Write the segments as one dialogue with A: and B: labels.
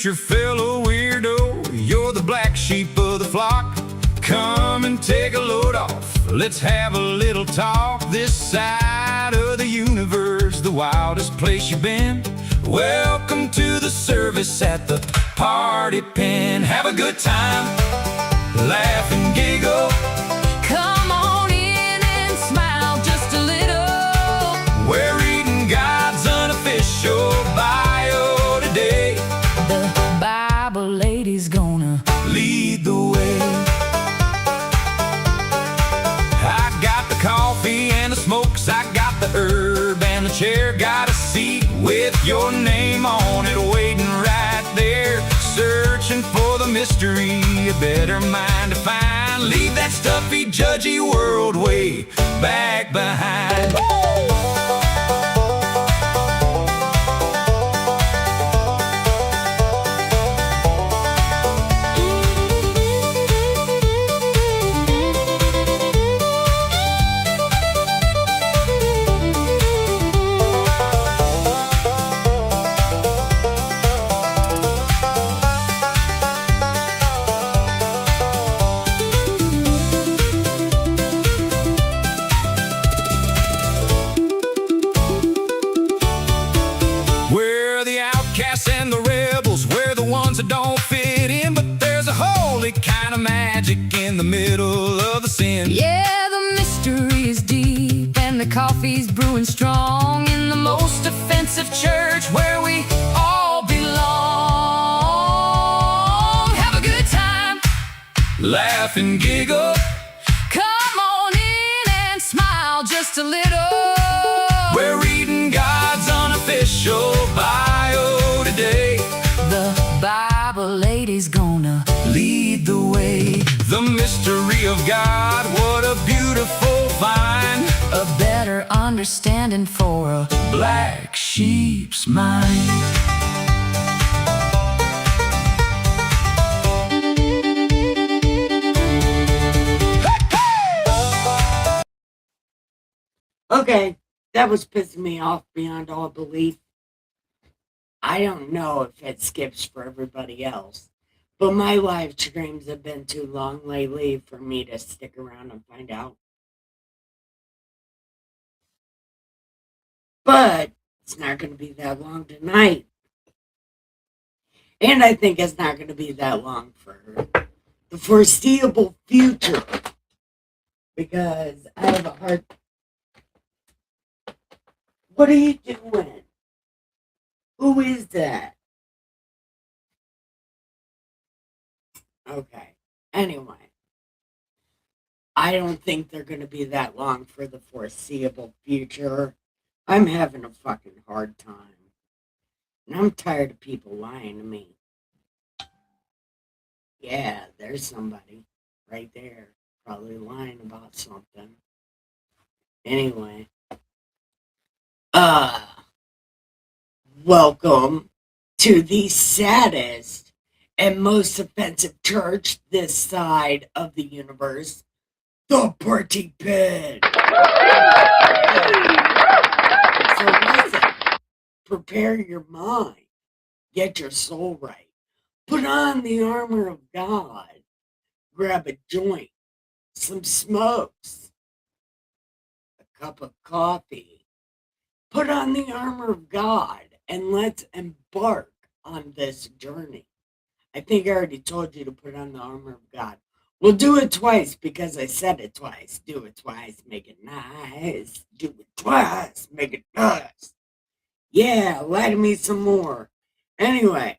A: preacher fellow weirdo, you're the black sheep of the flock. Come and take a load off, let's have a little talk. This side of the universe, the wildest place you've been. Welcome to the service at the party pen. Have a good time, laugh and giggle.
B: Come on in and smile just a little.
A: We're reading God's unofficial bio today.
B: The Bible lady's gonna
A: lead the way. I got the coffee and the smokes, I got the herb and the chair. Got a seat with your name on it waiting right there. Searching for the mystery, a better mind to find. Leave that stuffy, judgy world way back behind. And the rebels, we're the ones that don't fit in. But there's a holy kind of magic in the middle of the sin.
B: Yeah, the mystery is deep and the coffee's brewing strong. In the most offensive church where we all belong. Have a good time,
A: laugh and giggle.
B: Come on in and smile just a little.
A: We're reading God's unofficial bio today.
B: The Bible lady's gonna
A: lead the way. The mystery of God, what a beautiful find.
B: A better understanding for a
A: black sheep's mind.
C: Okay, that was pissing me off beyond all belief. I don't know if it skips for everybody else, but my live streams have been too long lately for me to stick around and find out. But it's not going to be that long tonight. And I think it's not going to be that long for the foreseeable future. Because I have a hard... What are you doing? Who is that? Okay. Anyway. I don't think they're going to be that long for the foreseeable future. I'm having a fucking hard time. And I'm tired of people lying to me. Yeah, there's somebody right there. Probably lying about something. Anyway. Welcome to the saddest and most offensive church this side of the universe, the party pit. So listen, prepare your mind, get your soul right, put on the armor of God, grab a joint, some smokes, a cup of coffee. Put on the armor of God and let's embark on this journey. I think I already told you to put on the armor of God. We'll do it twice because I said it twice. Do it twice, make it nice. Do it twice, make it nice. Yeah, lie to me some more. Anyway,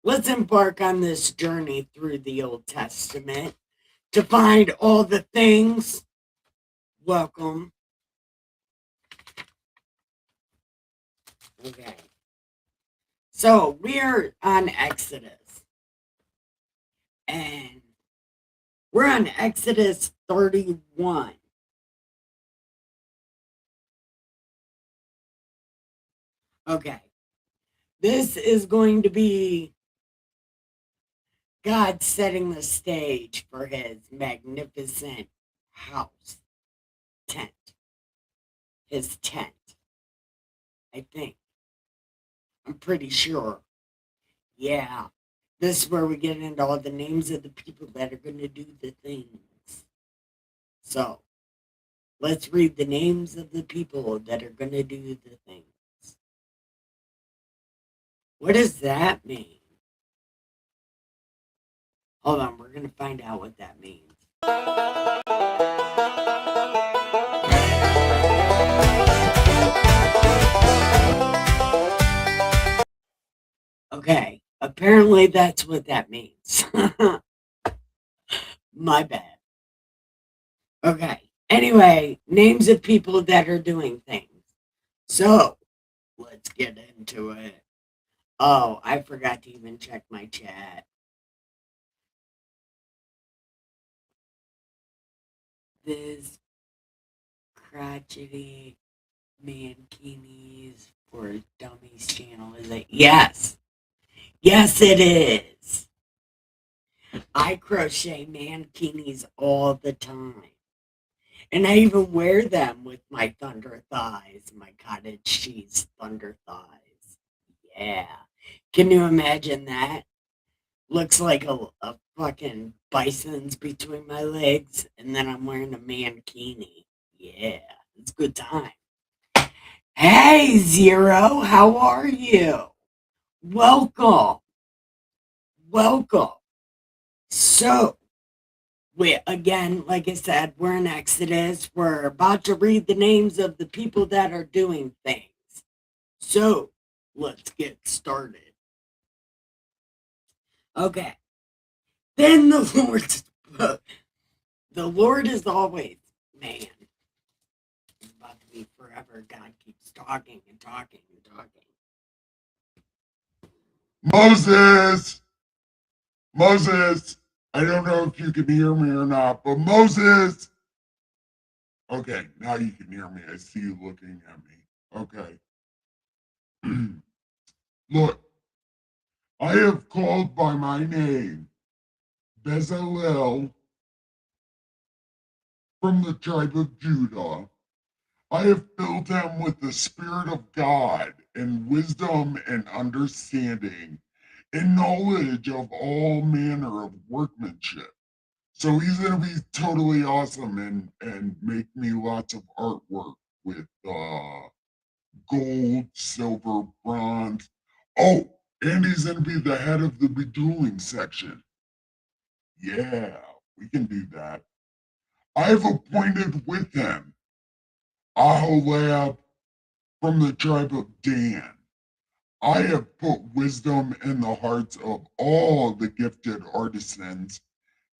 C: let's embark on this journey through the Old Testament to find all the things. Welcome. Okay. So we're on Exodus. And we're on Exodus 31. Okay. This is going to be God setting the stage for his magnificent house tent. His tent. I think. I'm pretty sure. Yeah. This is where we get into all the names of the people that are going to do the things. So, let's read the names of the people that are going to do the things. What does that mean? Hold on, we're going to find out what that means. Okay, apparently that's what that means. My bad. Okay, anyway, names of people that are doing things. So, let's get into it. Oh, I forgot to even check my chat. This crotchety Mankinis for Dummies channel, is it? Yes. Yes, it is. I crochet mankinis all the time. And I even wear them with my thunder thighs, my cottage cheese thunder thighs. Yeah. Can you imagine that? Looks like a fucking bison's between my legs, and then I'm wearing a mankini. Yeah, it's a good time. Hey, Zero, how are you? Welcome. Welcome. So, again, like I said, we're in Exodus. We're about to read the names of the people that are doing things. So, let's get started. Okay. Then the Lord is always, man, it's about to be forever. God keeps talking and talking and talking.
D: Moses! Moses! I don't know if you can hear me or not, but Moses! Okay, now you can hear me. I see you looking at me. Okay. Look, I have called by my name Bezalel from the tribe of Judah. I have filled him with the Spirit of God and wisdom and understanding and knowledge of all manner of workmanship. So he's gonna be totally awesome and make me lots of artwork with gold, silver, bronze. Oh, and he's gonna be the head of the beduling section. Yeah, we can do that. I've appointed with him Aholab from the tribe of Dan. I have put wisdom in the hearts of all the gifted artisans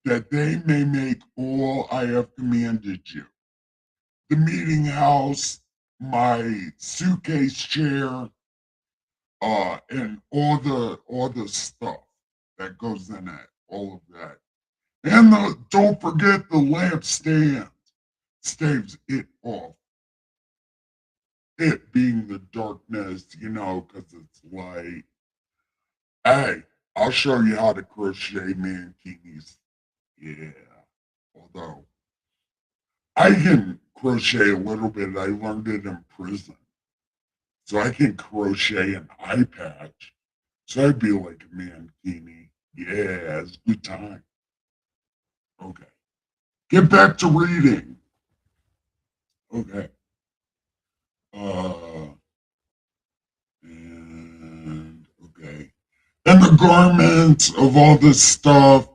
D: that they may make all I have commanded you. The meeting house, my suitcase chair, and all the stuff that goes in it, all of that. And don't forget the lampstand staves it off. It being the darkness, because it's light. Hey, I'll show you how to crochet mankinis. Yeah. Although I can crochet a little bit. I learned it in prison. So I can crochet an eye patch. So I'd be like a mankini. Yeah, it's a good time. Okay. Get back to reading. Okay. Okay. And the garments of all this stuff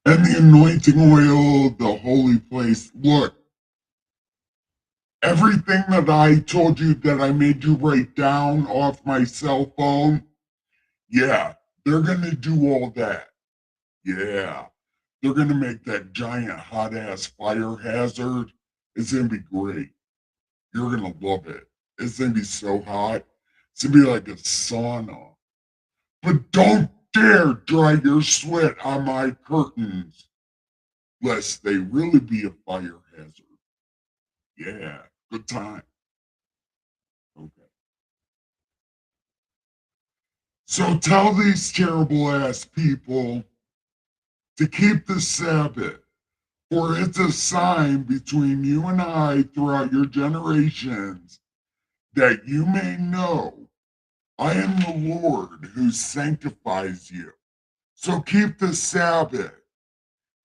D: and the anointing oil, the holy place. Look, everything that I told you that I made you write down off my cell phone, yeah, they're going to do all that. Yeah, they're going to make that giant hot ass fire hazard. It's going to be great. You're going to love it. It's going to be so hot. It's going to be like a sauna. But don't dare dry your sweat on my curtains, lest they really be a fire hazard. Yeah, good time. Okay. So tell these terrible ass people to keep the Sabbath, for it's a sign between you and I throughout your generations, that you may know I am the Lord who sanctifies you. So keep the Sabbath.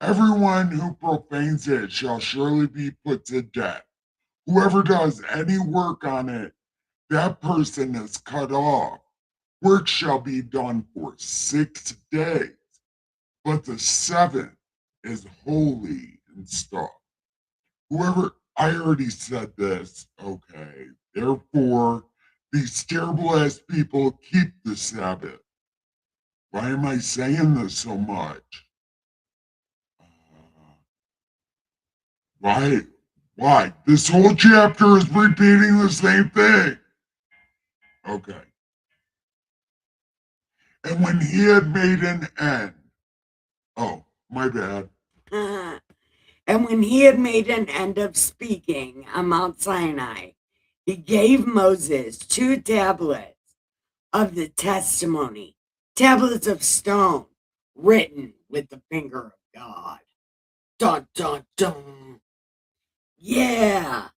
D: Everyone who profanes it shall surely be put to death. Whoever does any work on it, that person is cut off. Work shall be done for 6 days, but the seventh is holy and stuff. I already said this, okay. Therefore, these terrible ass people keep the Sabbath. Why am I saying this so much? Why? Why? This whole chapter is repeating the same thing. Okay. And when he had made an end, oh, my bad.
C: And when he had made an end of speaking on Mount Sinai, he gave Moses 2 tablets of the testimony, tablets of stone, written with the finger of God. Dun, dun, dun. Yeah.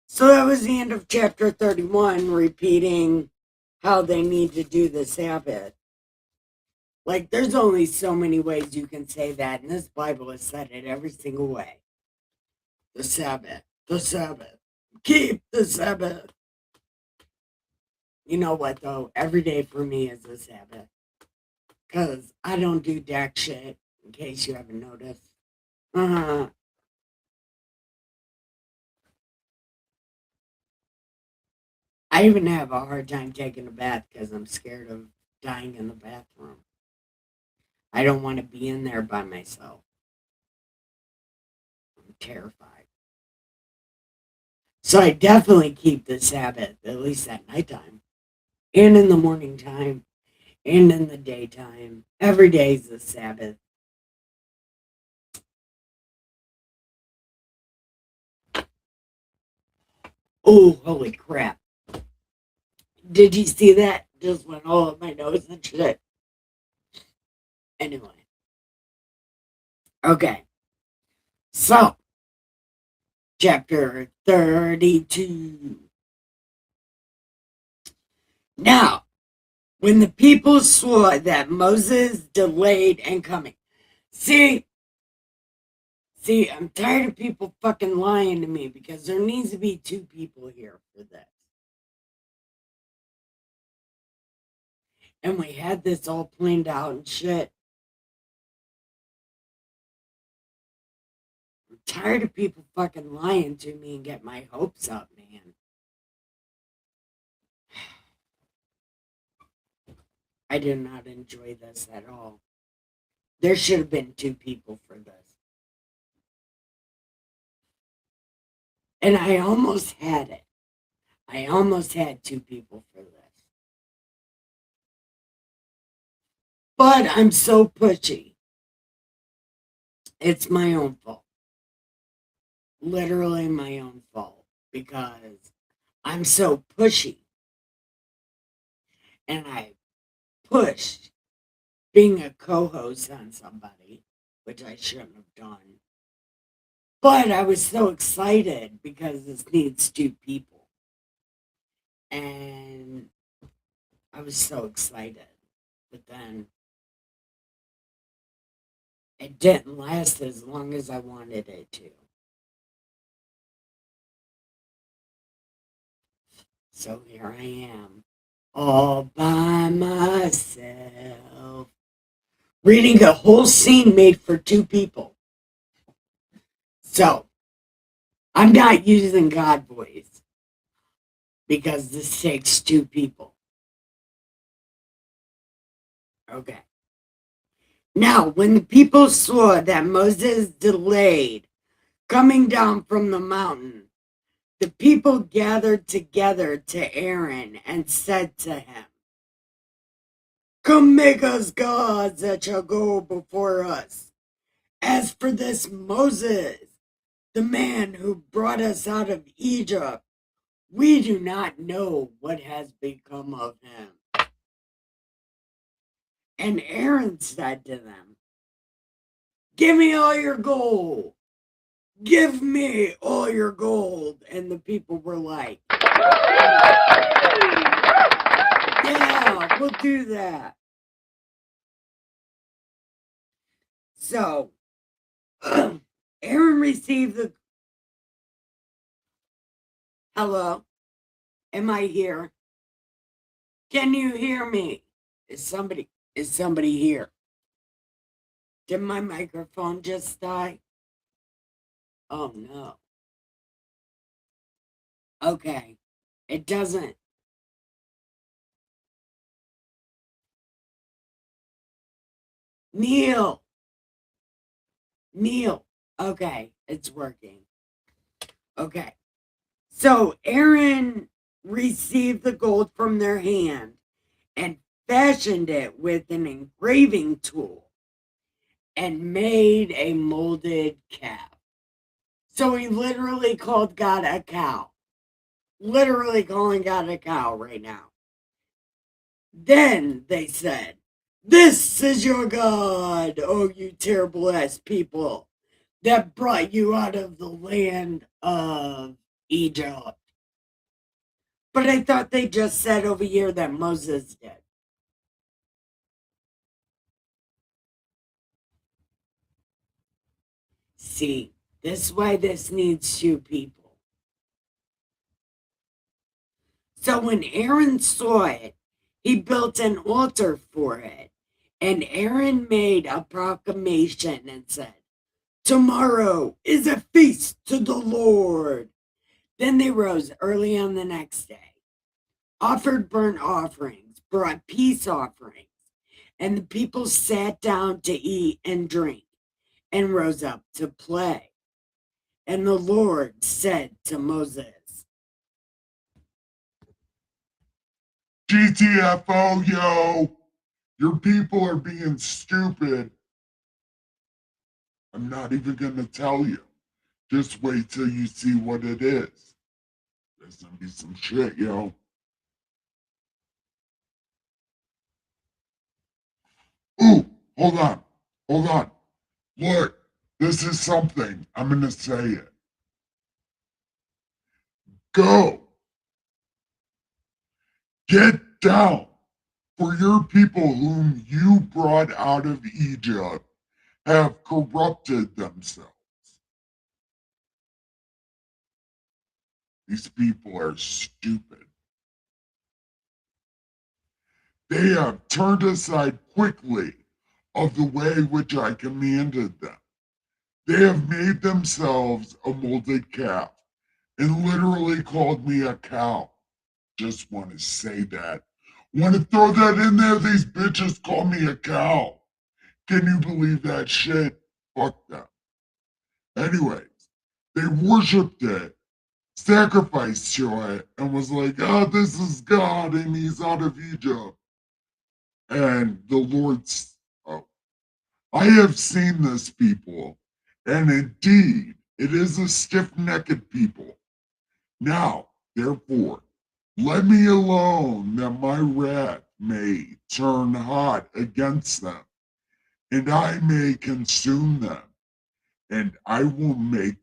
C: So that was the end of chapter 31, repeating how they need to do the Sabbath. Like, there's only so many ways you can say that, and this Bible has said it every single way. The Sabbath, the Sabbath, keep the Sabbath. You know what, though? Every day for me is the Sabbath. Because I don't do jack shit, in case you haven't noticed. I even have a hard time taking a bath because I'm scared of dying in the bathroom. I don't want to be in there by myself. I'm terrified. So I definitely keep the Sabbath, at least at nighttime, and in the morning time, and in the daytime. Every day is the Sabbath. Oh, holy crap. Did you see that? Just went all up my nose and shit. Anyway. Okay. So, chapter 32. Now, when the people saw that Moses delayed in coming. See, I'm tired of people fucking lying to me because there needs to be 2 people here for this. And we had this all planned out and shit. I'm tired of people fucking lying to me and get my hopes up, man. I did not enjoy this at all. There should have been 2 people for this. And I almost had it. I almost had 2 people for this. But I'm so pushy. It's my own fault. Literally my own fault. Because I'm so pushy. And I pushed being a co-host on somebody, which I shouldn't have done. But I was so excited because this needs 2 people. And I was so excited. But then it didn't last as long as I wanted it to. So here I am, all by myself, reading a whole scene made for 2 people. So, I'm not using God voice because this takes 2 people. Okay. Now, when the people saw that Moses delayed coming down from the mountain, the people gathered together to Aaron and said to him, "Come make us gods that shall go before us. As for this Moses, the man who brought us out of Egypt, we do not know what has become of him." And Aaron said to them, "Give me all your gold. Give me all your gold." And the people were like, "Yeah, Yeah, we'll do that. So, Aaron received the. Hello? Am I here? Can you hear me? Is somebody here? Did my microphone just die? Oh no. Okay. It doesn't. Neil. Okay, it's working. Okay. So Aaron received the gold from their hand and fashioned it with an engraving tool and made a molded calf. So he literally called God a cow. Literally calling God a cow right now. Then they said, "This is your God, oh you terrible ass people that brought you out of the land of Egypt." But I thought they just said over here that Moses did. See, this is why this needs two people. So when Aaron saw it, he built an altar for it. And Aaron made a proclamation and said, "Tomorrow is a feast to the Lord." Then they rose early on the next day, offered burnt offerings, brought peace offerings, and the people sat down to eat and drink and rose up to play. And the Lord said to Moses,
D: GTFO, yo! Your people are being stupid. I'm not even going to tell you. Just wait till you see what it is. There's going to be some shit, yo. Ooh, hold on. Hold on. Look, this is something. I'm going to say it. Go. Get down. For your people whom you brought out of Egypt have corrupted themselves. These people are stupid. They have turned aside quickly of the way which I commanded them. They have made themselves a molded calf and literally called me a cow. Just want to say that. Want to throw that in there? These bitches call me a cow. Can you believe that shit? Fuck them. Anyways, they worshipped it, sacrificed to it, and was like, "Oh, this is God and he's out of Egypt." And the Lord's, oh, I have seen this people, and indeed, it is a stiff-necked people. Now, therefore, let me alone that my wrath may turn hot against them, and I may consume them, and I will make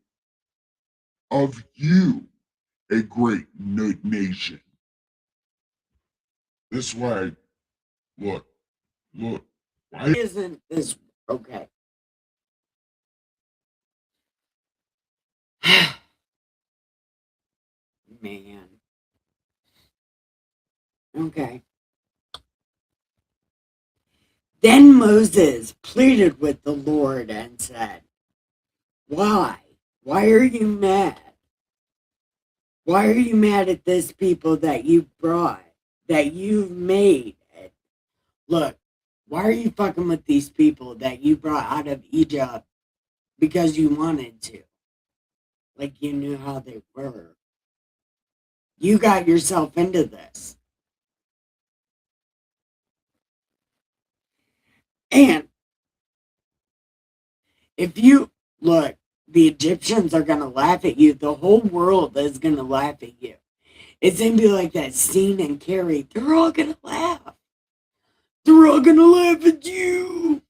D: of you a great nation. This way, look, why
C: "Isn't this okay?" Man. Okay. Then Moses pleaded with the Lord and said, "Why? Why are you mad? Why are you mad at this people that you brought, that you've made? Look, why are you fucking with these people that you brought out of Egypt because you wanted to? Like you knew how they were. You got yourself into this. And if you look, the Egyptians are going to laugh at you. The whole world is going to laugh at you. It's going to be like that scene in Carrie. They're all going to laugh. They're all going to laugh at you.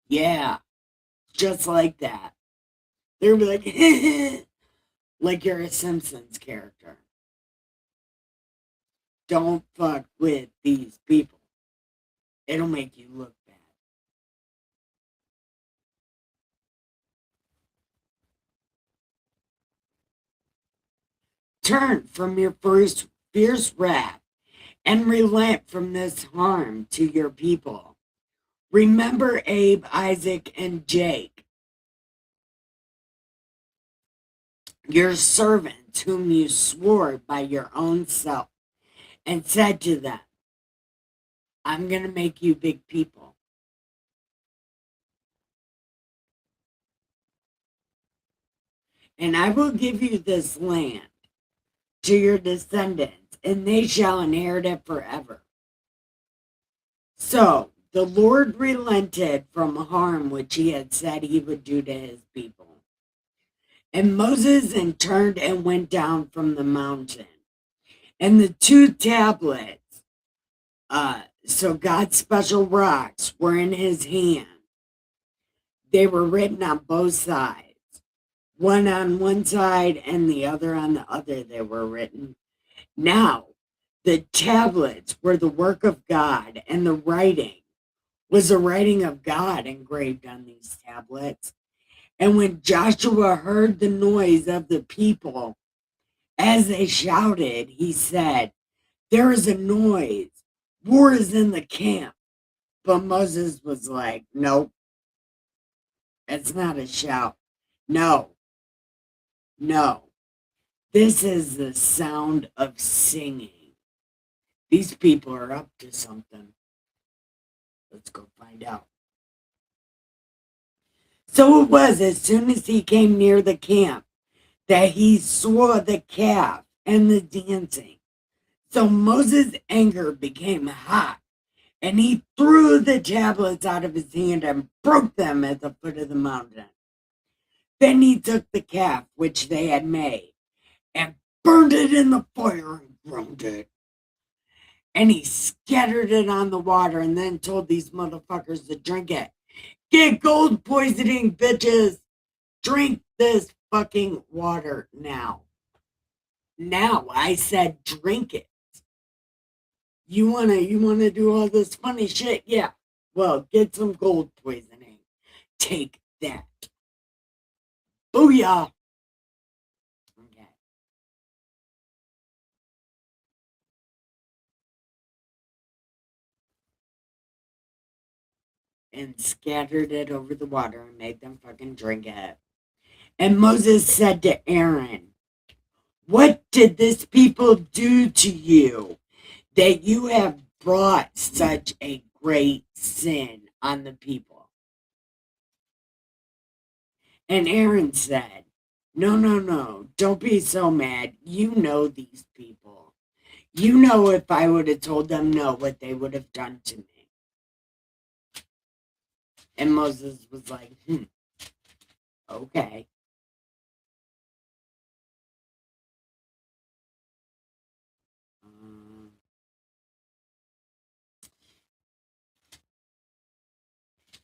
C: Yeah, just like that. They're going to be like, like you're a Simpsons character. Don't fuck with these people. It'll make you look bad. Turn from your fierce wrath and relent from this harm to your people. Remember Abe, Isaac, and Jake, your servants whom you swore by your own self, and said to them, I'm going to make you big people. And I will give you this land to your descendants, and they shall inherit it forever. So the Lord relented from harm which he had said he would do to his people. And Moses turned and went down from the mountain. And the 2 tablets, so God's special rocks, were in his hand. They were written on both sides. One on one side and the other on the other, they were written. Now, the tablets were the work of God, and the writing was the writing of God engraved on these tablets. And when Joshua heard the noise of the people as they shouted, he said, there is a noise. War is in the camp. But Moses was like, nope, it's not a shout. No. This is the sound of singing. These people are up to something. Let's go find out. So it was as soon as he came near the camp that he saw the calf and the dancing. So Moses' anger became hot, and he threw the tablets out of his hand and broke them at the foot of the mountain. Then he took the calf which they had made and burned it in the fire and ground it. And he scattered it on the water and then told these motherfuckers to drink it. Get gold poisoning, bitches. Drink this fucking water now. Now, I said drink it. You wanna do all this funny shit? Yeah. Well, get some gold poisoning. Take that. Booyah. Okay. And scattered it over the water and made them fucking drink it. And Moses said to Aaron, what did this people do to you that you have brought such a great sin on the people? And Aaron said, no, don't be so mad. You know these people. You know if I would have told them no, what they would have done to me. And Moses was like, okay.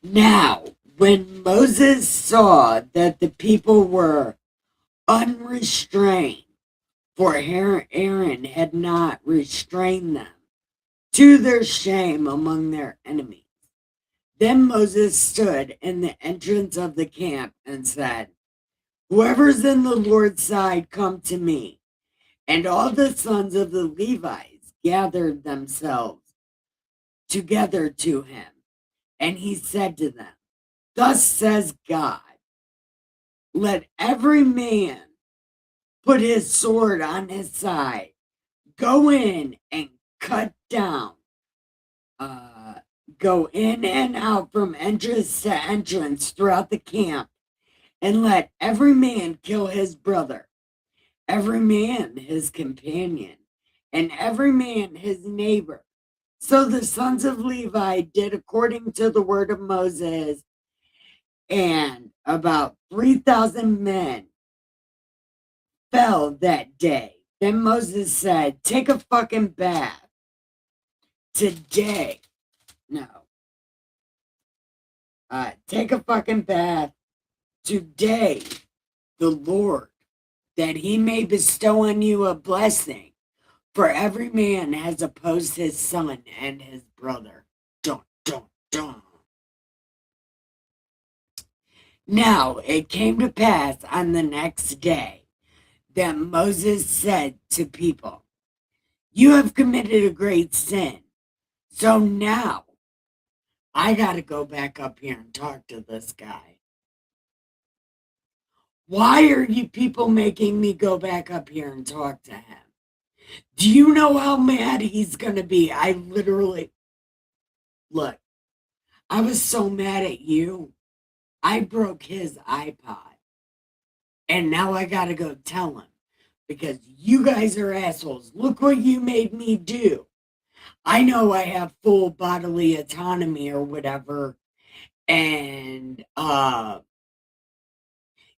C: Now, when Moses saw that the people were unrestrained, for Aaron had not restrained them, to their shame among their enemies, then Moses stood in the entrance of the camp and said, whoever's in the Lord's side, come to me. And all the sons of the Levites gathered themselves together to him. And he said to them, thus says God, let every man put his sword on his side, go in and cut down, go in and out from entrance to entrance throughout the camp, and let every man kill his brother, every man his companion, and every man his neighbor. So the sons of Levi did according to the word of Moses, and about 3,000 men fell that day. Then Moses said, take a fucking bath today. No. Take a fucking bath today, the Lord, that he may bestow on you a blessing. For every man has opposed his son and his brother. Dun, Now it came to pass on the next day that Moses said to people, "You have committed a great sin. So now I got to go back up here and talk to this guy. Why are you people making me go back up here and talk to him? Do you know how mad he's going to be?" I literally, look, I was so mad at you. I broke his iPod. And now I got to go tell him because you guys are assholes. Look what you made me do. I know I have full bodily autonomy or whatever. And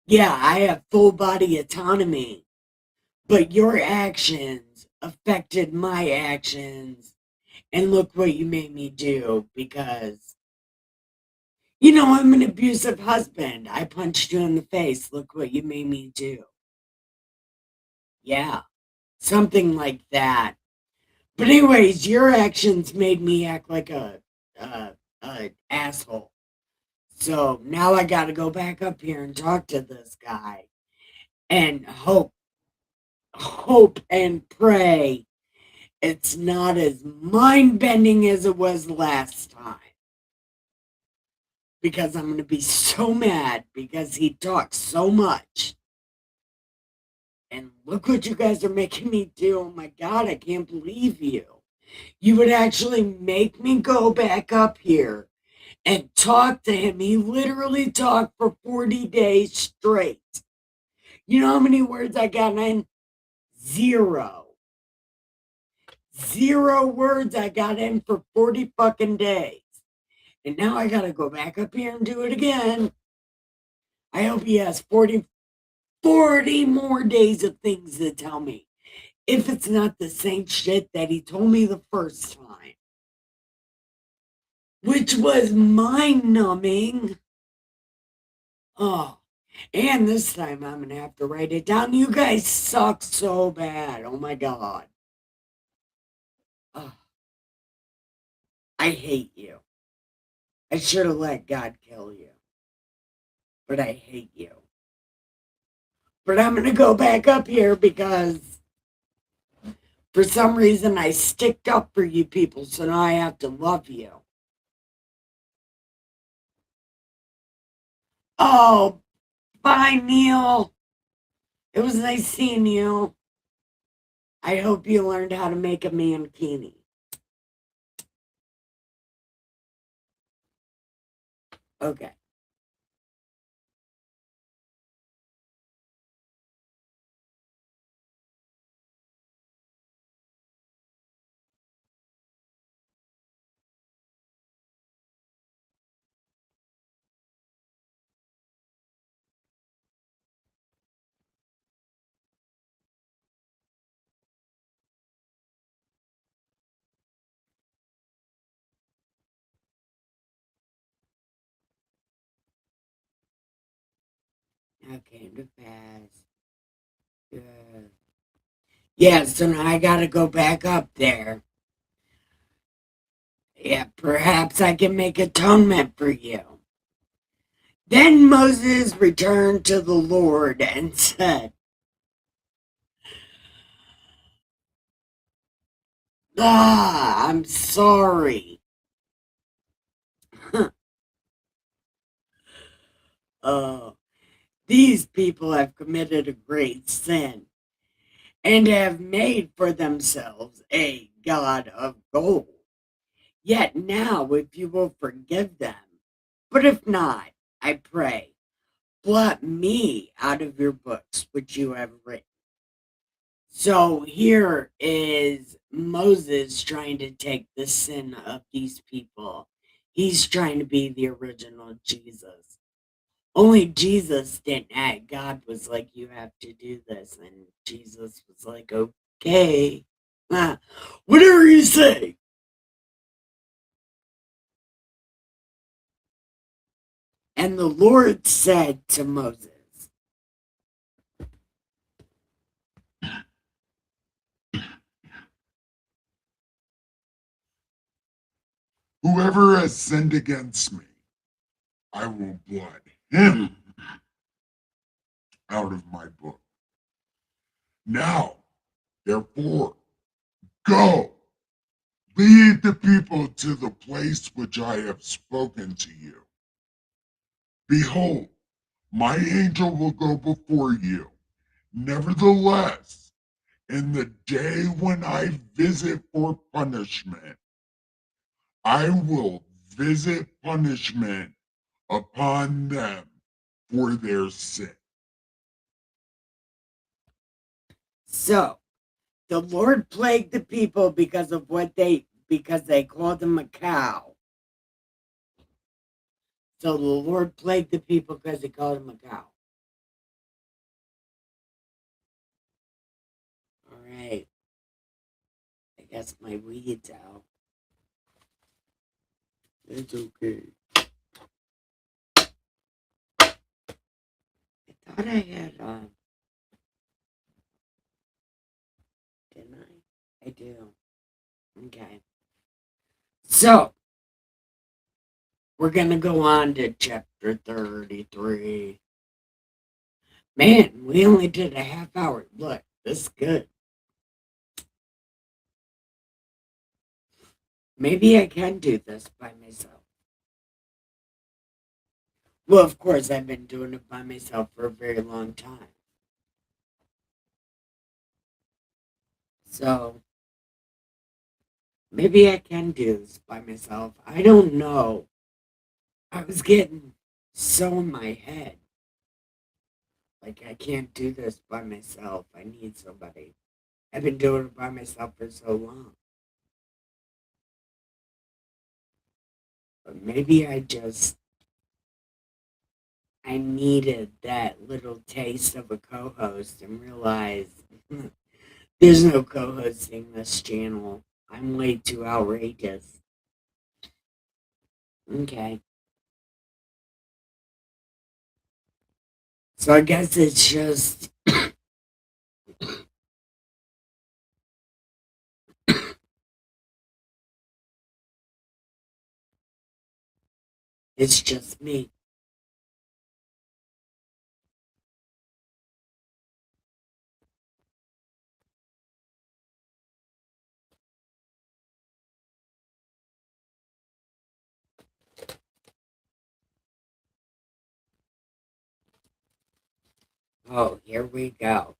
C: yeah, I have full body autonomy. But your actions affected my actions. And look what you made me do because, I'm an abusive husband. I punched you in the face. Look what you made me do. Yeah, something like that. But anyways, your actions made me act like a asshole. So now I got to go back up here and talk to this guy and hope and pray it's not as mind bending as it was last time. Because I'm going to be so mad because he talks so much. And look what you guys are making me do. Oh my God, I can't believe you. You would actually make me go back up here and talk to him. He literally talked for 40 days straight. You know how many words I got in? 0. 0 words I got in for 40 fucking days. And now I gotta go back up here and do it again. I hope he has 40 more days of things to tell me. If it's not the same shit that he told me the first time. Which was mind-numbing. Oh, and this time I'm going to have to write it down. You guys suck so bad. Oh my God. Oh, I hate you. I should have let God kill you. But I hate you. But I'm going to go back up here because for some reason I sticked up for you people. So now I have to love you. Oh, bye, Neil. It was nice seeing you. I hope you learned how to make a mankini. Okay. Now came to pass. Good. Yeah, so now I gotta go back up there. Yeah, perhaps I can make atonement for you. Then Moses returned to the Lord and said, I'm sorry. uh, these people have committed a great sin and have made for themselves a god of gold. Yet now, if you will forgive them, but if not, I pray, blot me out of your books which you have written. So here is Moses trying to take the sin of these people. He's trying to be the original Jesus. Only Jesus didn't act. God was like, you have to do this. And Jesus was like, okay. Whatever you say. And the Lord said to Moses,
D: Whoever has sinned against me, I will blot him out of my book. Now, therefore, go, lead the people to the place which I have spoken to you. Behold, my angel will go before you. Nevertheless, in the day when I visit for punishment, I will visit punishment upon them for their sin.
C: So the Lord plagued the people because they called him a cow. So the Lord plagued the people because they called him a cow. All right. I guess my weed's out. It's okay. I thought I had, didn't I? I do. Okay. So, we're going to go on to chapter 33. Man, we only did a half hour. Look, this is good. Maybe I can do this by myself. Well, of course, I've been doing it by myself for a very long time. So, maybe I can do this by myself. I don't know. I was getting so in my head. Like, I can't do this by myself. I need somebody. I've been doing it by myself for so long. But maybe I needed that little taste of a co-host and realized there's no co-hosting this channel. I'm way too outrageous. Okay. So I guess it's just it's just me. Oh, here we go.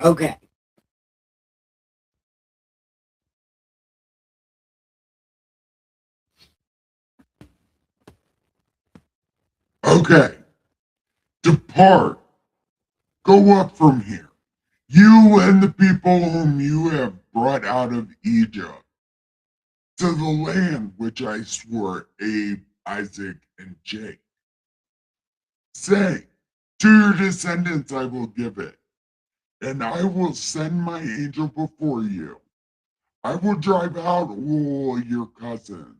C: Okay.
D: Okay, depart, go up from here, you and the people whom you have brought out of Egypt, to the land which I swore Abe, Isaac, and Jacob. Say, to your descendants I will give it, and I will send my angel before you. I will drive out all your cousins.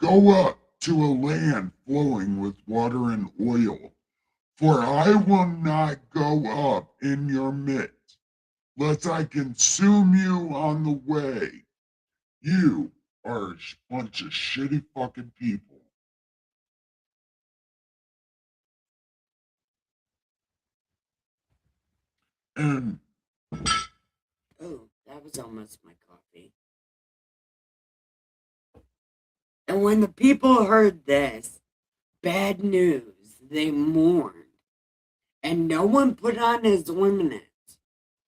D: Go up to a land flowing with water and oil, for I will not go up in your midst, lest I consume you on the way. You are a bunch of shitty fucking people. And
C: Oh, that was almost my coffee. And when the people heard this bad news, they mourned, and no one put on his ornaments,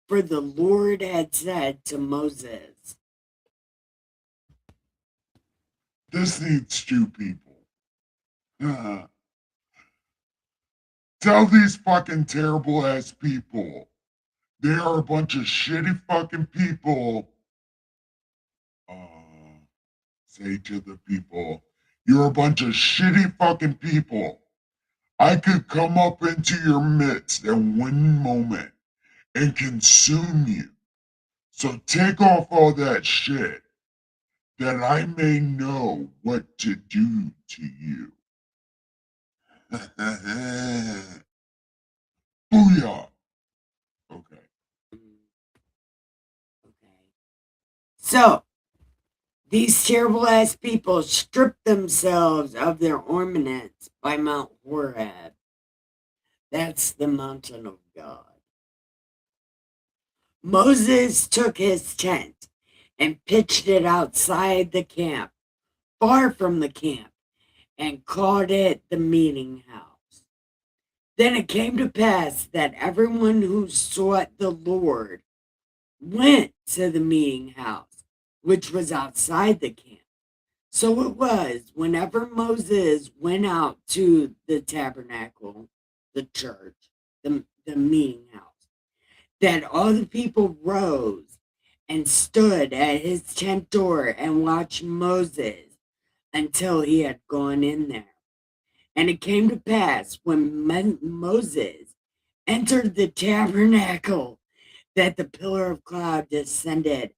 C: for the Lord had said to Moses,
D: this needs two people. Tell these fucking terrible ass people they are a bunch of shitty fucking people. Say to the people, you're a bunch of shitty fucking people. I could come up into your midst in one moment and consume you. So take off all that shit that I may know what to do to you. Booyah. Okay.
C: Okay. So, these terrible ass people stripped themselves of their ornaments by Mount Horeb. That's the mountain of God. Moses took his tent and pitched it outside the camp, far from the camp, and called it the meeting house. Then it came to pass that everyone who sought the Lord went to the meeting house, which was outside the camp. So it was whenever Moses went out to the tabernacle, the church, the meeting house, that all the people rose and stood at his tent door and watched Moses until he had gone in there. And it came to pass when Moses entered the tabernacle that the pillar of cloud descended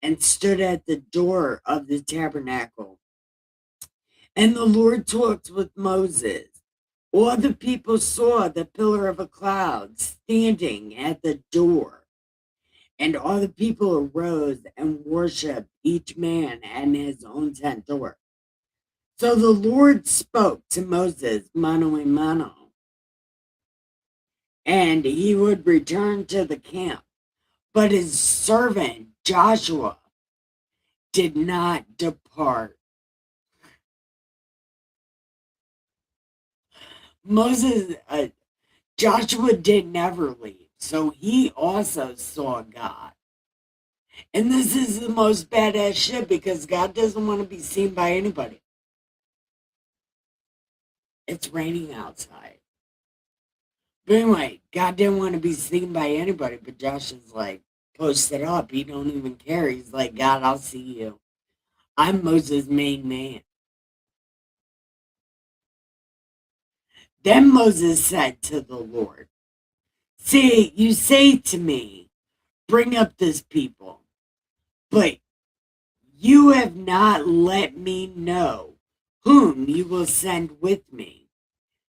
C: and stood at the door of the tabernacle. And the Lord talked with Moses. All the people saw the pillar of a cloud standing at the door. And all the people arose and worshiped each man at his own tent door. So the Lord spoke to Moses mano a mano, and he would return to the camp. But his servant Joshua did not depart. Joshua did never leave, so he also saw God. And this is the most badass shit because God doesn't want to be seen by anybody. It's raining outside. But anyway, God didn't want to be seen by anybody, but Josh is like, posted up. He don't even care. He's like, God, I'll see you. I'm Moses' main man. Then Moses said to the Lord, see, you say to me, bring up this people, but you have not let me know whom you will send with me.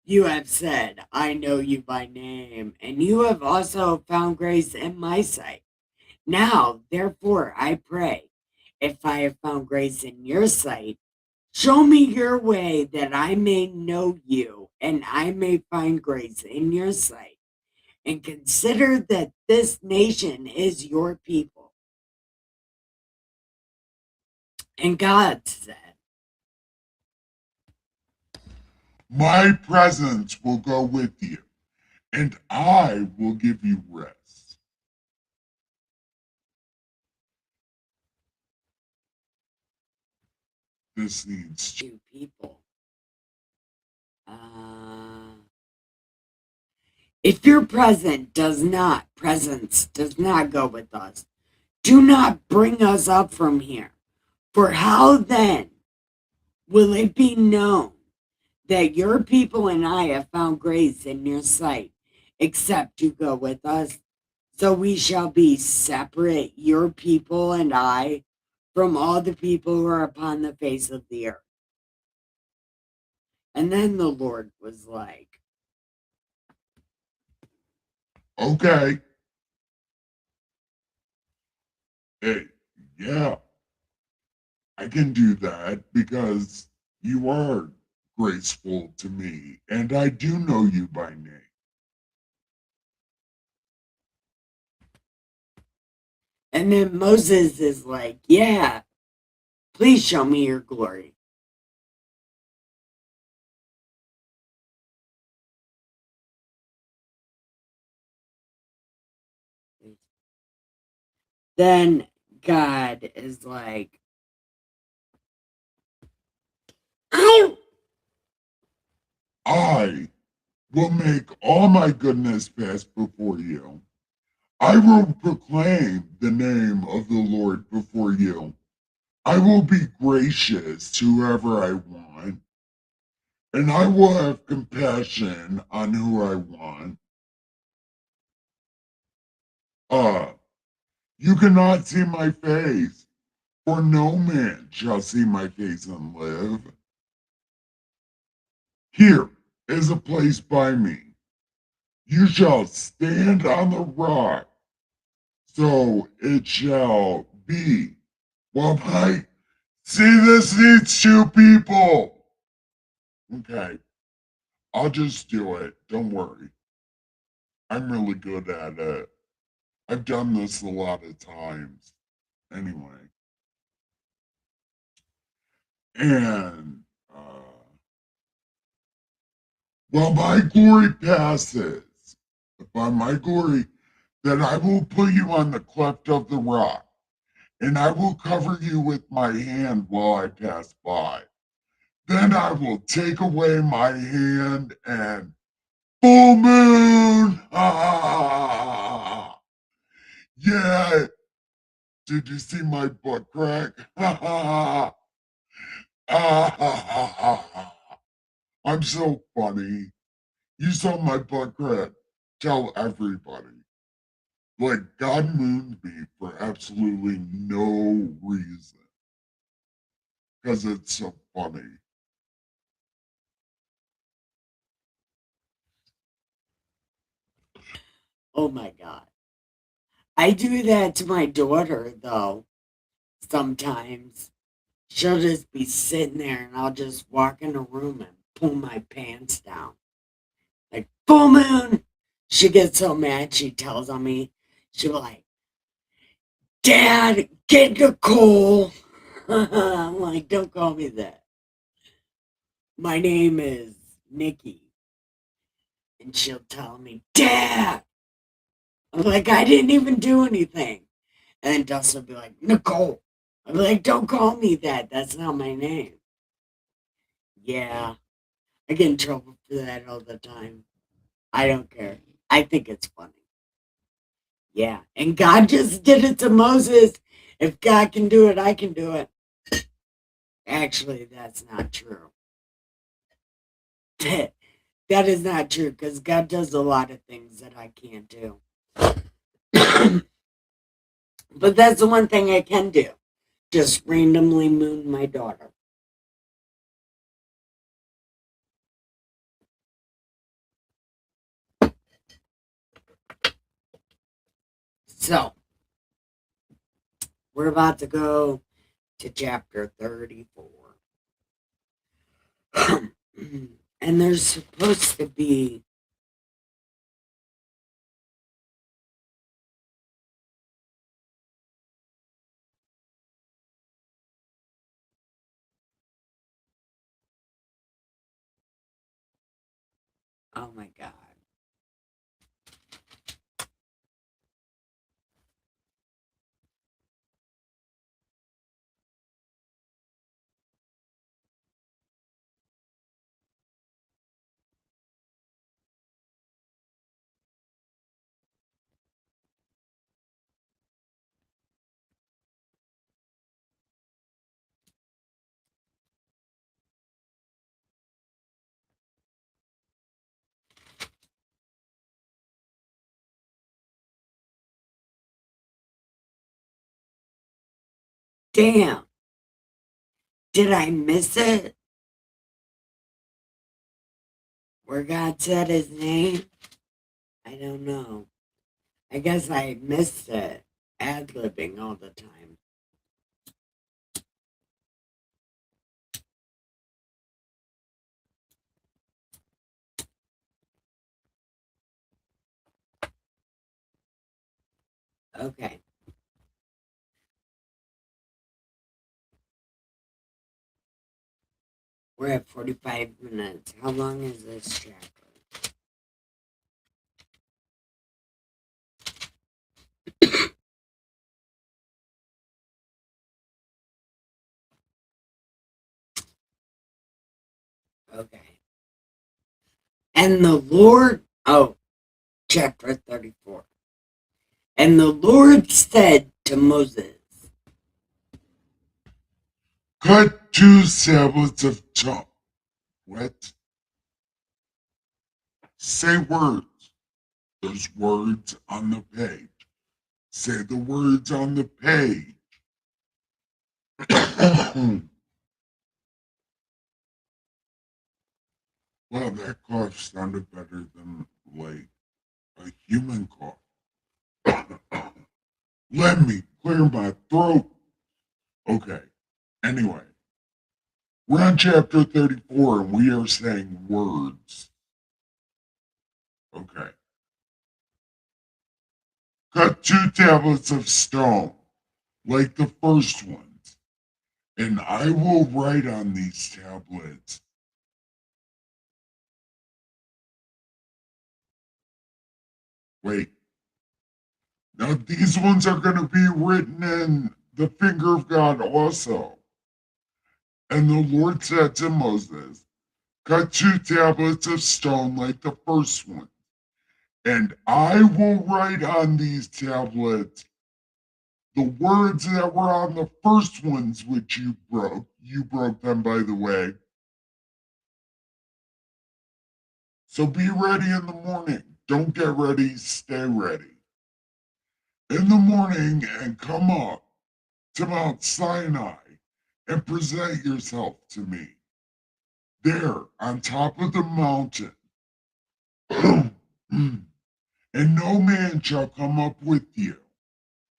C: You have said, I know you by name, and you have also found grace in my sight. Now, therefore, I pray, if I have found grace in your sight, show me your way that I may know you and I may find grace in your sight. And consider that this nation is your people. And God said,
D: My presence will go with you, and I will give you rest. This needs
C: you people. If your presence does not go with us, do not bring us up from here. For how then will it be known that your people and I have found grace in your sight, except you go with us? So we shall be separate, your people and I, from all the people who are upon the face of the earth. And then the Lord was like,
D: okay. Hey, yeah, I can do that because you are graceful to me, and I do know you by name.
C: and then Moses is like, yeah, please show me your glory. Then God is like, I
D: will make all my goodness pass before you. I will proclaim the name of the Lord before you. I will be gracious to whoever I want, and I will have compassion on who I want. You cannot see my face, for no man shall see my face and live. Here is a place by me. You shall stand on the rock, so it shall be. Well, Mike, see, this needs two people. Okay, I'll just do it. Don't worry. I'm really good at it. I've done this a lot of times. Anyway. And, well, my glory passes. By my glory, that I will put you on the cleft of the rock, and I will cover you with my hand while I pass by. Then I will take away my hand and full moon. Yeah. Did you see my butt crack? I'm so funny. You saw my butt crack. Tell everybody. Like, God mooned me for absolutely no reason. Because it's so funny.
C: Oh my God. I do that to my daughter, though, sometimes. She'll just be sitting there and I'll just walk in the room and pull my pants down. Like, full moon! She gets so mad, she tells on me. She'll be like, Dad, get Nicole. I'm like, don't call me that. My name is Nikki. And she'll tell me, Dad. I'm like, I didn't even do anything. And then Dustin will be like, Nicole. I'm like, don't call me that. That's not my name. Yeah, I get in trouble for that all the time. I don't care. I think it's funny. Yeah. And God just did it to Moses. If God can do it, I can do it. Actually, that's not true. That is not true because God does a lot of things that I can't do. But that's the one thing I can do. Just randomly moon my daughter. So, we're about to go to chapter 34. And there's supposed to be oh my God. Damn. Did I miss it? Where God said his name? I don't know. I guess I missed it. Ad-libbing all the time. Okay. We're at 45 minutes. How long is this chapter? Okay. And the Lord, chapter 34. And the Lord said to Moses,
D: Cut 2 tablets of chalk. What? Say words. There's words on the page. Say the words on the page. Well, that cough sounded better than like A human cough. Let me clear my throat. Okay. Anyway, we're on chapter 34 and we are saying words. Okay. Cut 2 tablets of stone, like the first ones, and I will write on these tablets. Wait. Now these ones are going to be written in the finger of God also. And the Lord said to Moses, cut 2 tablets of stone like the first one, and I will write on these tablets the words that were on the first ones which you broke. You broke them, by the way. So be ready in the morning. Don't get ready, stay ready. In the morning and come up to Mount Sinai and present yourself to me. There, on top of the mountain. And no man shall come up with you.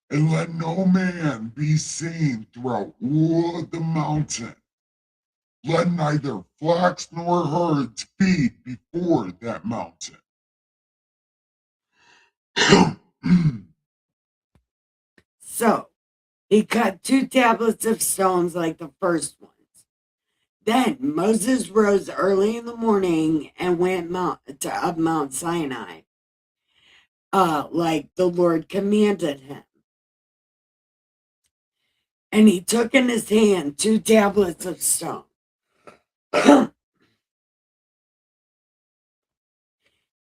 D: And let no man be seen throughout all the mountain. Let neither flocks nor herds feed before that mountain.
C: So he cut 2 tablets of stones like the first ones. Then Moses rose early in the morning and went up Mount Sinai, like the Lord commanded him. And he took in his hand 2 tablets of stone.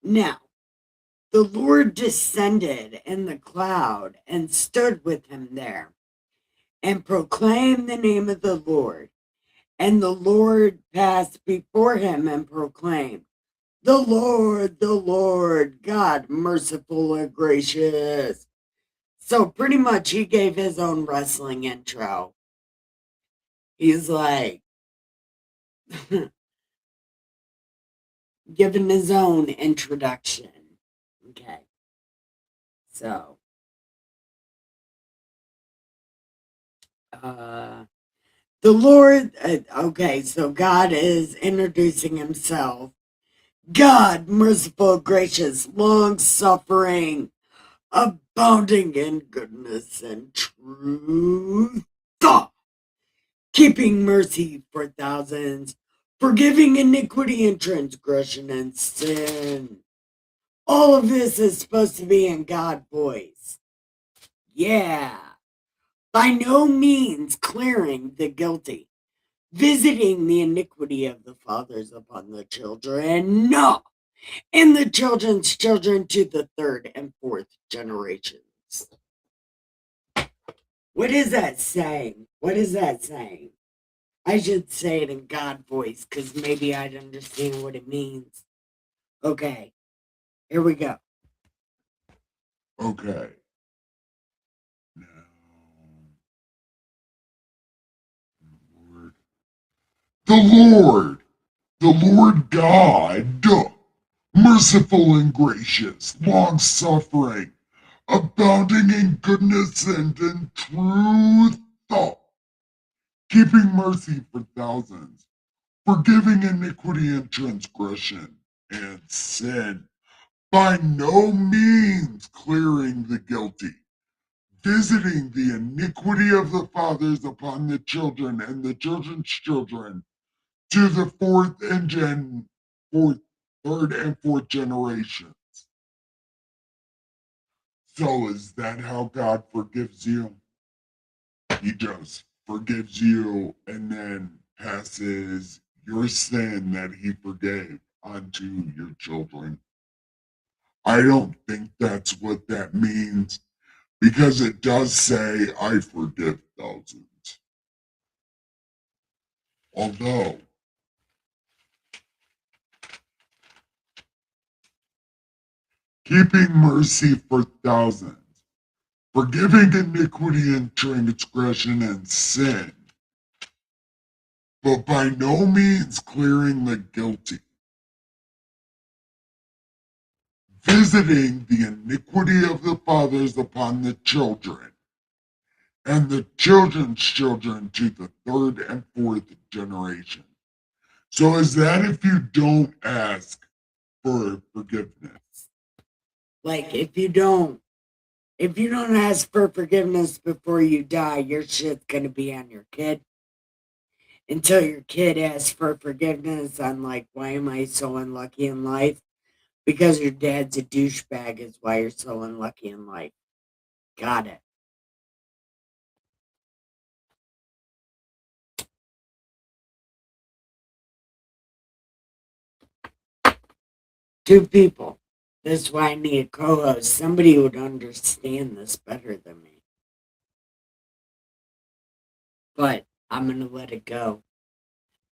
C: Now, the Lord descended in the cloud and stood with him there and proclaimed the name of the Lord. And the Lord passed before him and proclaimed, the Lord, God, merciful and gracious. So pretty much he gave his own wrestling intro. He's like, giving his own introduction. Okay. So, the Lord, okay, so God is introducing himself. God, merciful, gracious, long suffering, abounding in goodness and truth, keeping mercy for thousands, forgiving iniquity and transgression and sin. All of this is supposed to be in God's voice. Yeah. By no means clearing the guilty, visiting the iniquity of the fathers upon the children, no, and the children's children to the 3rd and 4th generations. What is that saying? What is that saying? I should say it in God voice because maybe I'd understand what it means. Okay, here we go.
D: Okay. Now, the Lord God, merciful and gracious, long suffering, abounding in goodness and in truth, keeping mercy for thousands, forgiving iniquity and transgression and sin, by no means clearing the guilty, visiting the iniquity of the fathers upon the children and the children's children to the 3rd and 4th generations. So is that how God forgives you? He just forgives you and then passes your sin that he forgave onto your children. I don't think that's what that means because it does say, I forgive thousands. Although, keeping mercy for thousands, forgiving iniquity and transgression and sin, but by no means clearing the guilty, visiting the iniquity of the fathers upon the children, and the children's children to the third and fourth generation. So is that if you don't ask for forgiveness?
C: Like if you don't ask for forgiveness before you die, your shit's gonna be on your kid. Until your kid asks for forgiveness on like, why am I so unlucky in life? Because your dad's a douchebag is why you're so unlucky in life. Got it. Two people. That's why I need a co-host. Somebody who would understand this better than me. But I'm gonna let it go.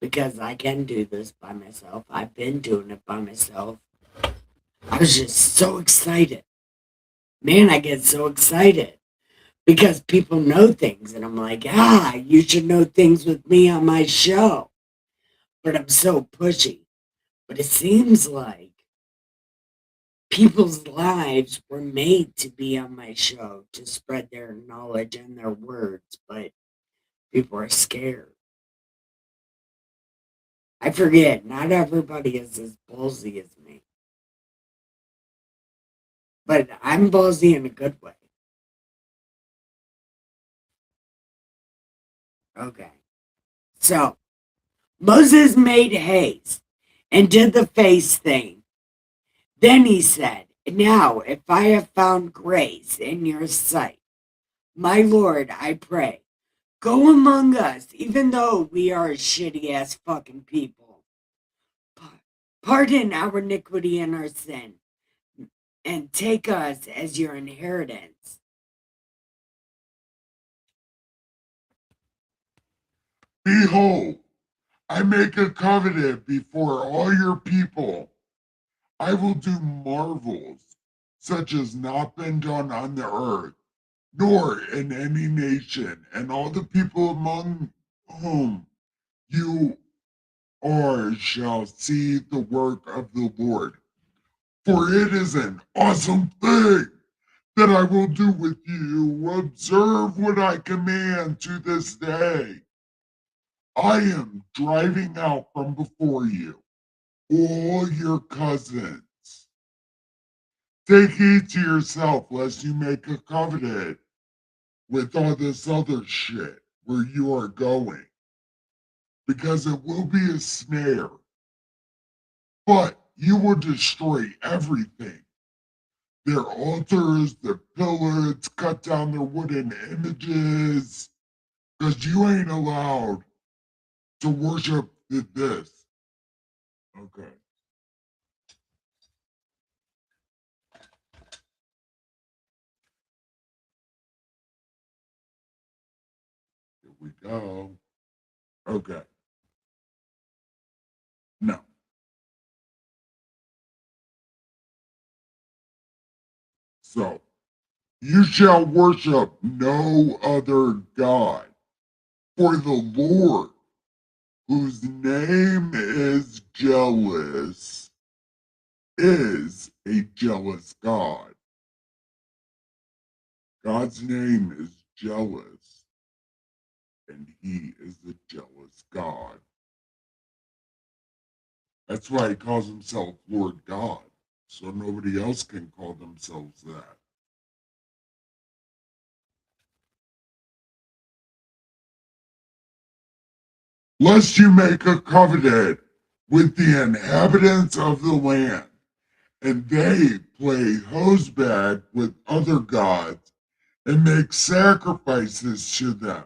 C: Because I can do this by myself. I've been doing it by myself. I was just so excited. Man, I get so excited. Because people know things. And I'm like, you should know things with me on my show. But I'm so pushy. But it seems like people's lives were made to be on my show to spread their knowledge and their words, but people are scared. I forget, not everybody is as ballsy as me. But I'm ballsy in a good way. Okay. So, Moses made haste and did the face thing. Then he said, now, if I have found grace in your sight, my Lord, I pray, go among us, even though we are shitty ass fucking people. Pardon our iniquity and our sin, and take us as your inheritance.
D: Behold, I make a covenant before all your people. I will do marvels such as not been done on the earth, nor in any nation, and all the people among whom you are shall see the work of the Lord. For it is an awesome thing that I will do with you. Observe what I command to this day. I am driving out from before you all your cousins. Take heed to yourself lest you make a covenant with all this other shit where you are going, because it will be a snare. But you will destroy everything. Their altars, their pillars, cut down their wooden images, because you ain't allowed to worship this. Okay. Here we go. Okay. No. So, you shall worship no other God, for the Lord, whose name is jealous, is a jealous God. God's name is jealous, and he is a jealous God. That's why he calls himself Lord God, so nobody else can call themselves that. Lest you make a covenant with the inhabitants of the land, and they play hosebag with other gods and make sacrifices to them.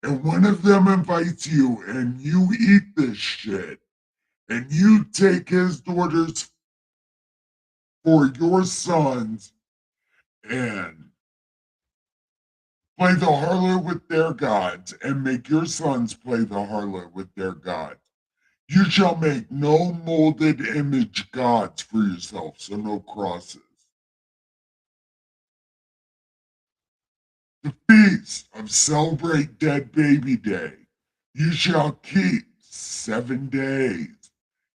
D: And one of them invites you, and you eat this shit, and you take his daughters for your sons and play the harlot with their gods, and make your sons play the harlot with their gods. You shall make no molded image gods for yourself, so no crosses. The feast of Celebrate Dead Baby Day you shall keep 7 days.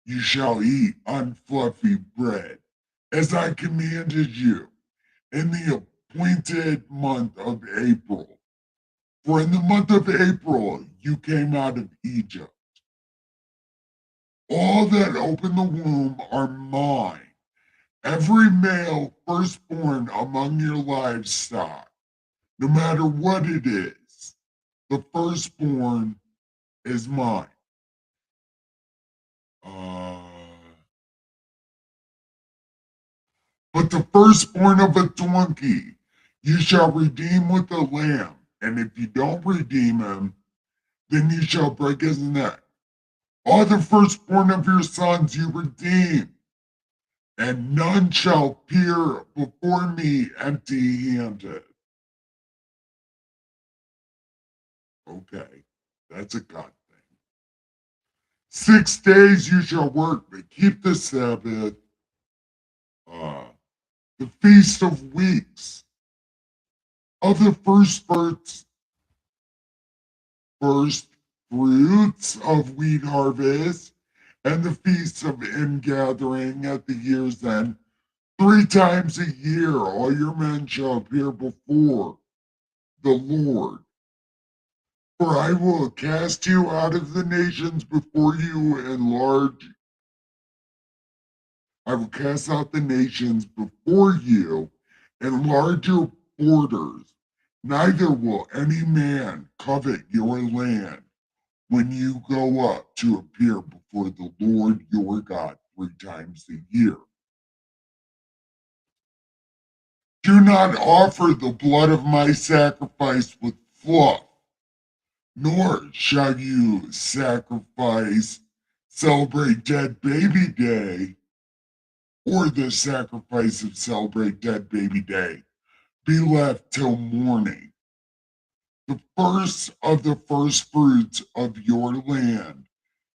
D: You shall eat unfluffy bread. as I commanded you in the appointed month of April. For in the month of April you came out of Egypt. All that open the womb are mine, every male firstborn among your livestock, no matter what it is, the firstborn is mine. But the firstborn of a donkey you shall redeem with a lamb, and if you don't redeem him, then you shall break his neck. All the firstborn of your sons you redeem, and none shall appear before me empty-handed. Okay, that's a God thing. 6 days you shall work, but keep the Sabbath, the Feast of Weeks, of the first fruits of wheat harvest, and the feasts of ingathering at the year's end. 3 times a year all your men shall appear before the Lord. For I will cast you out of the nations before you I will cast out the nations before you, enlarge your borders. Neither will any man covet your land when you go up to appear before the Lord your God 3 times a year. Do not offer the blood of my sacrifice with fluff, nor shall you celebrate Dead Baby Day, or the sacrifice of Celebrate Dead Baby Day be left till morning. The first of the first fruits of your land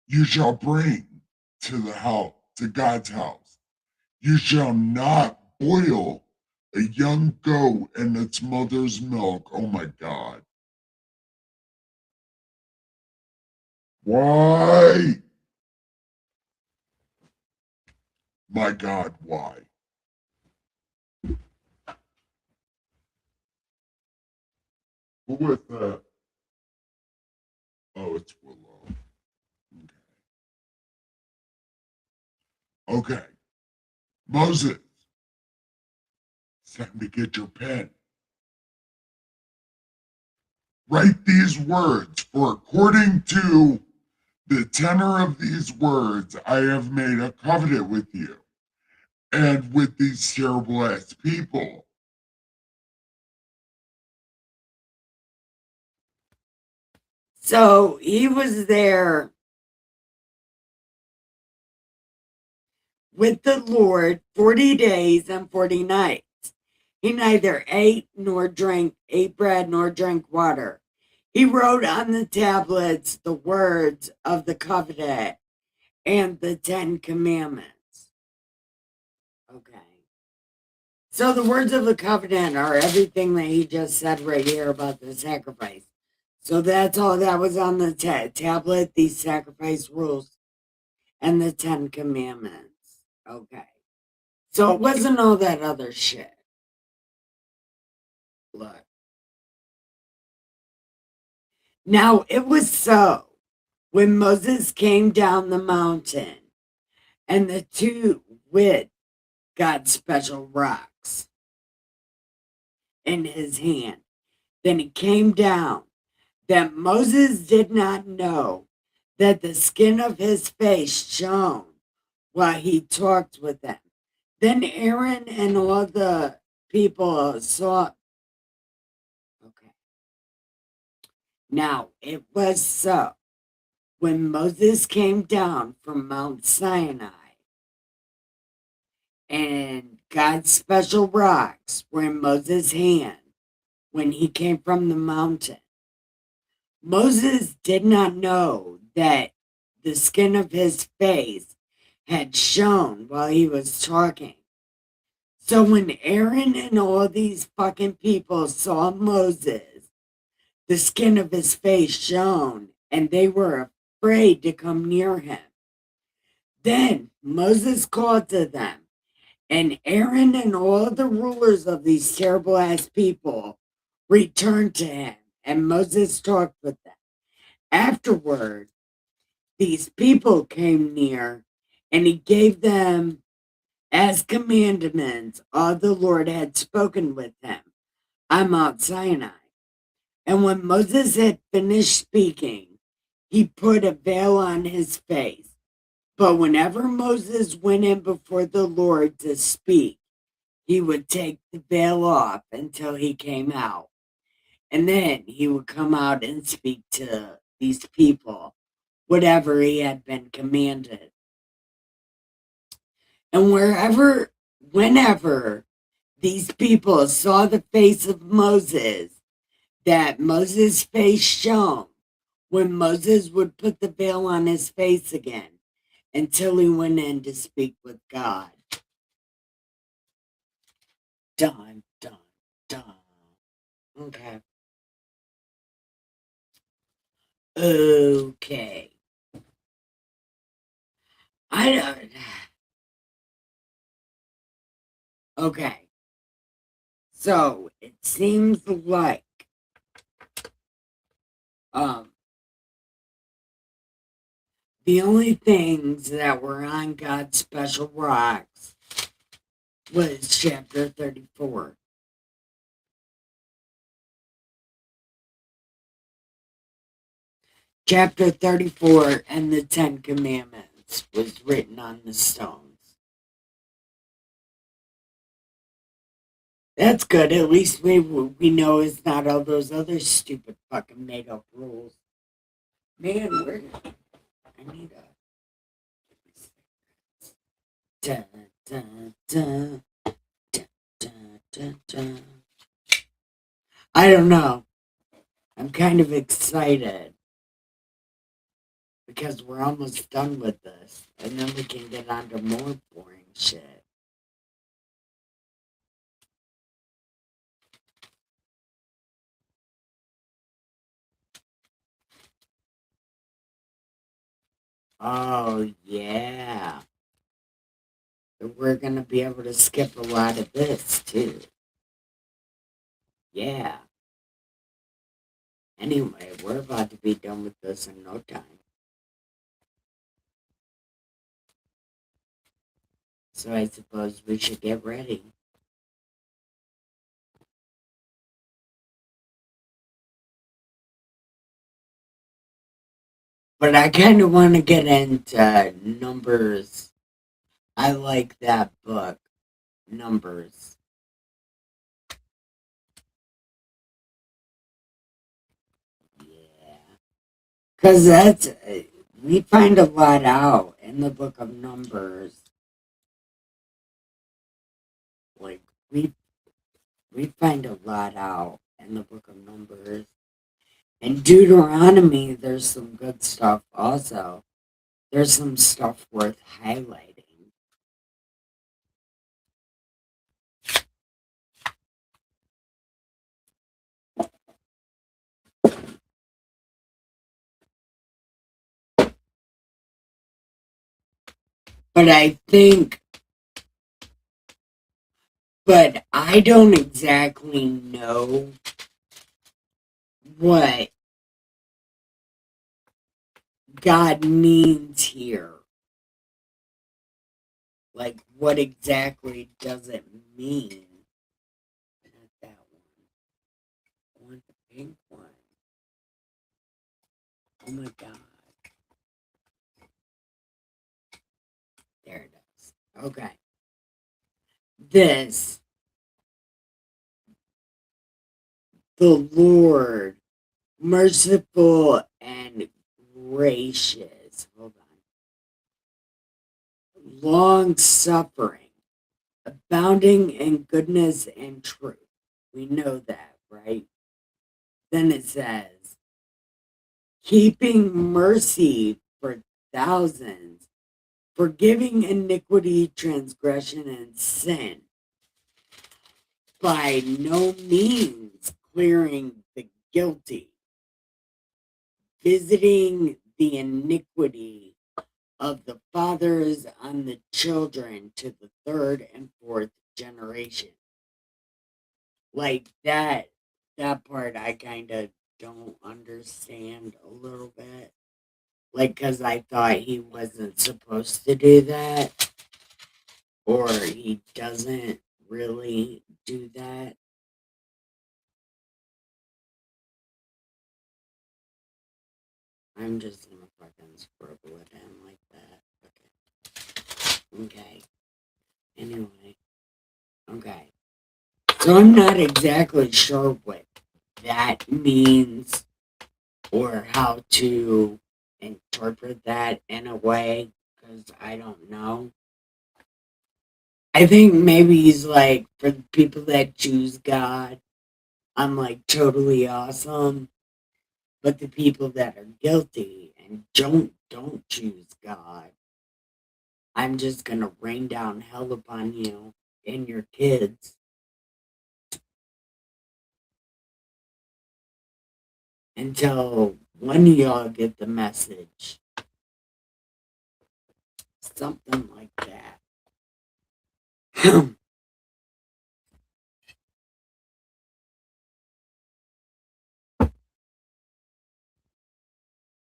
D: you shall bring to the house, to God's house. You shall not boil a young goat in its mother's milk. Oh my God. Why? My God, why? Who was that? Oh, it's Willow. Okay. Moses, it's time to get your pen. Write these words, for according to the tenor of these words, I have made a covenant with you and with these terrible ass people.
C: So he was there with the Lord 40 days and 40 nights. He neither ate bread nor drank water. He wrote on the tablets the words of the covenant and the 10 commandments. Okay. So the words of the covenant are everything that he just said right here about the sacrifice. So that's all that was on the tablet, these sacrifice rules and the 10 commandments. Okay. So it wasn't all that other shit. Look. Now it was so when Moses came down the mountain and the two with God's special rocks in his hand. Then he came down that Moses did not know that the skin of his face shone while he talked with them. Then Aaron and all the people saw. Okay. Now it was so when Moses came down from Mount Sinai and God's special rocks were in Moses' hand when he came from the mountain. Moses did not know that the skin of his face had shone while he was talking. So when Aaron and all these fucking people saw Moses, the skin of his face shone and they were afraid to come near him. Then Moses called to them, And Aaron and all the rulers of these terrible ass people returned to him, and Moses talked with them. Afterward, these people came near, and he gave them as commandments all the Lord had spoken with him on Mount Sinai. And when Moses had finished speaking, he put a veil on his face. But whenever Moses went in before the Lord to speak, he would take the veil off until he came out. And then he would come out and speak to these people, whatever he had been commanded. And whenever these people saw the face of Moses, that Moses' face shone, when Moses would put the veil on his face again until he went in to speak with God. Dun, dun, dun. Okay. Okay. I don't. Okay. So it seems like the only things that were on God's special rocks was chapter 34. Chapter 34 and the Ten Commandments was written on the stones. That's good. At least we know it's not all those other stupid fucking made up rules. Man, where I need a dun, dun, dun, dun, dun, dun, dun. I don't know. I'm kind of excited because we're almost done with this, and then we can get on to more boring shit. Oh, yeah. We're going to be able to skip a lot of this, too. Yeah. Anyway, we're about to be done with this in no time. So I suppose we should get ready. But I kind of want to get into Numbers. I like that book, Numbers. Yeah. Because we find a lot out in the book of Numbers. Like, we find a lot out in the book of Numbers. In Deuteronomy, there's some good stuff also. There's some stuff worth highlighting. But I don't exactly know what God means here. Like, what exactly does it mean? Not that one. I want the pink one. Oh my God. There it is. Okay. This, the Lord, merciful and gracious. Hold on. Long suffering, abounding in goodness and truth. We know that, right? Then it says, keeping mercy for thousands, forgiving iniquity, transgression, and sin, by no means clearing the guilty, visiting the iniquity of the fathers on the children to the third and fourth generation. Like that part I kind of don't understand a little bit. Like, because I thought he wasn't supposed to do that, or he doesn't really do that. I'm just gonna fucking scribble it in like that. Okay. Anyway. Okay. So I'm not exactly sure what that means or how to interpret that in a way because I don't know. I think maybe he's like, for the people that choose God, I'm like totally awesome. But the people that are guilty and don't choose God, I'm just gonna rain down hell upon you and your kids until one of y'all get the message. Something like that.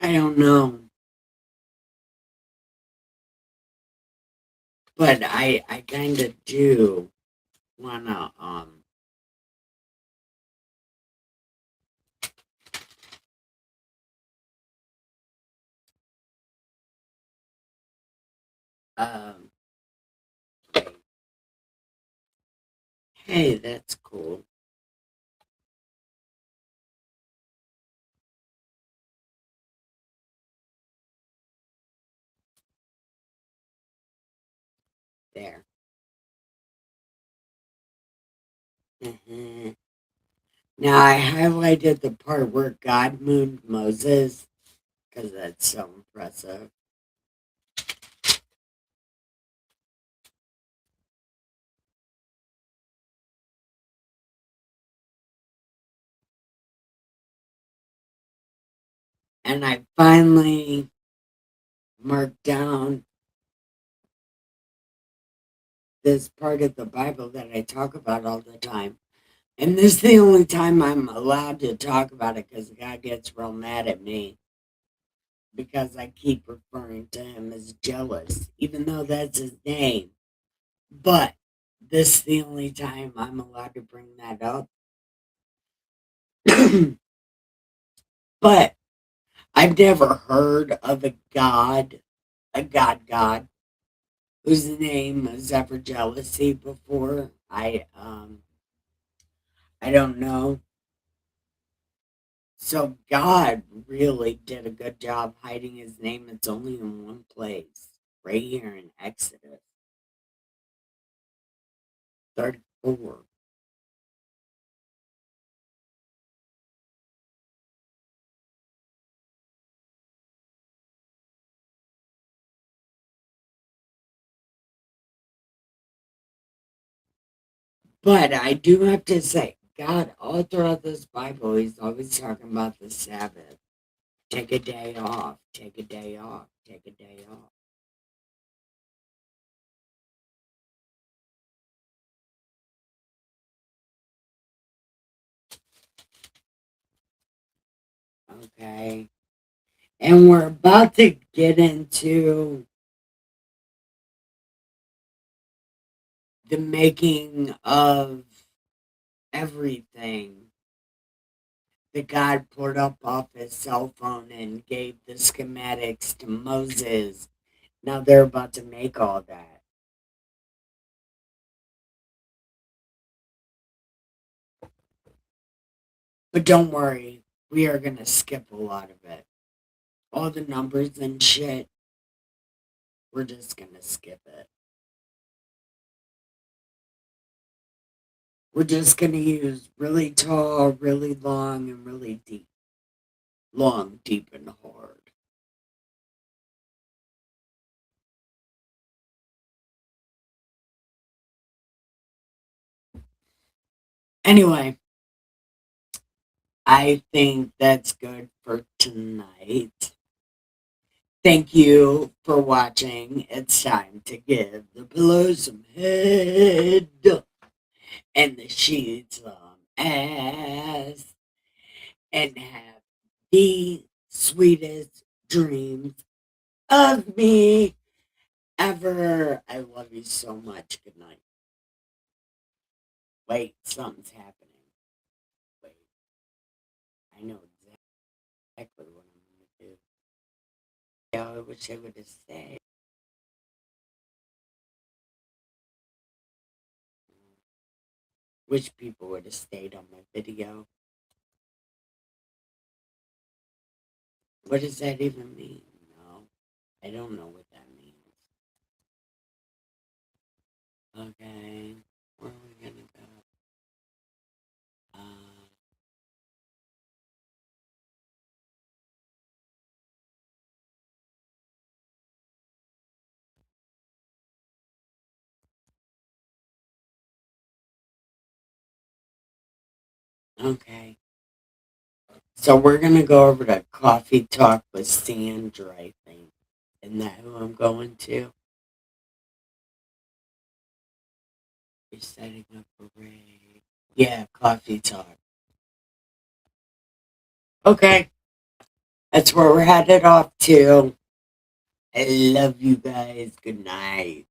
C: I don't know. But I kind of do wanna um hey, that's cool. There. Mhm. Now I highlighted the part where God moved Moses because that's so impressive. And I finally marked down this part of the Bible that I talk about all the time. And this is the only time I'm allowed to talk about it because God gets real mad at me because I keep referring to him as jealous, even though that's his name. But this is the only time I'm allowed to bring that up. But I've never heard of a God, whose name is ever jealousy before. I don't know. So God really did a good job hiding his name. It's only in one place, right here in Exodus 34. But I do have to say, God, all throughout this Bible, he's always talking about the Sabbath. Take a day off, take a day off, take a day off. Okay. And we're about to get into the making of everything that God pulled up off his cell phone and gave the schematics to Moses. Now they're about to make all that. But don't worry, we are going to skip a lot of it. All the numbers and shit, we're just going to skip it. We're just going to use really tall, really long, and really deep. Long, deep, and hard. Anyway, I think that's good for tonight. Thank you for watching. It's time to give the pillows some head and the sheets some ass and have the sweetest dreams of me ever. I love you so much. Good night. Wait, something's happening. Wait, I know exactly what I'm going to do. Yeah, I wish I would have stayed. Wish people would have stayed on my video. What does that even mean? No, I don't know what that means. Okay, where are we gonna go? Okay, so we're gonna go over to Coffee Talk with Sandra, I think. Isn't that who I'm going to? You're setting up a raid. Yeah, Coffee Talk. Okay, that's where we're headed off to. I love you guys. Good night.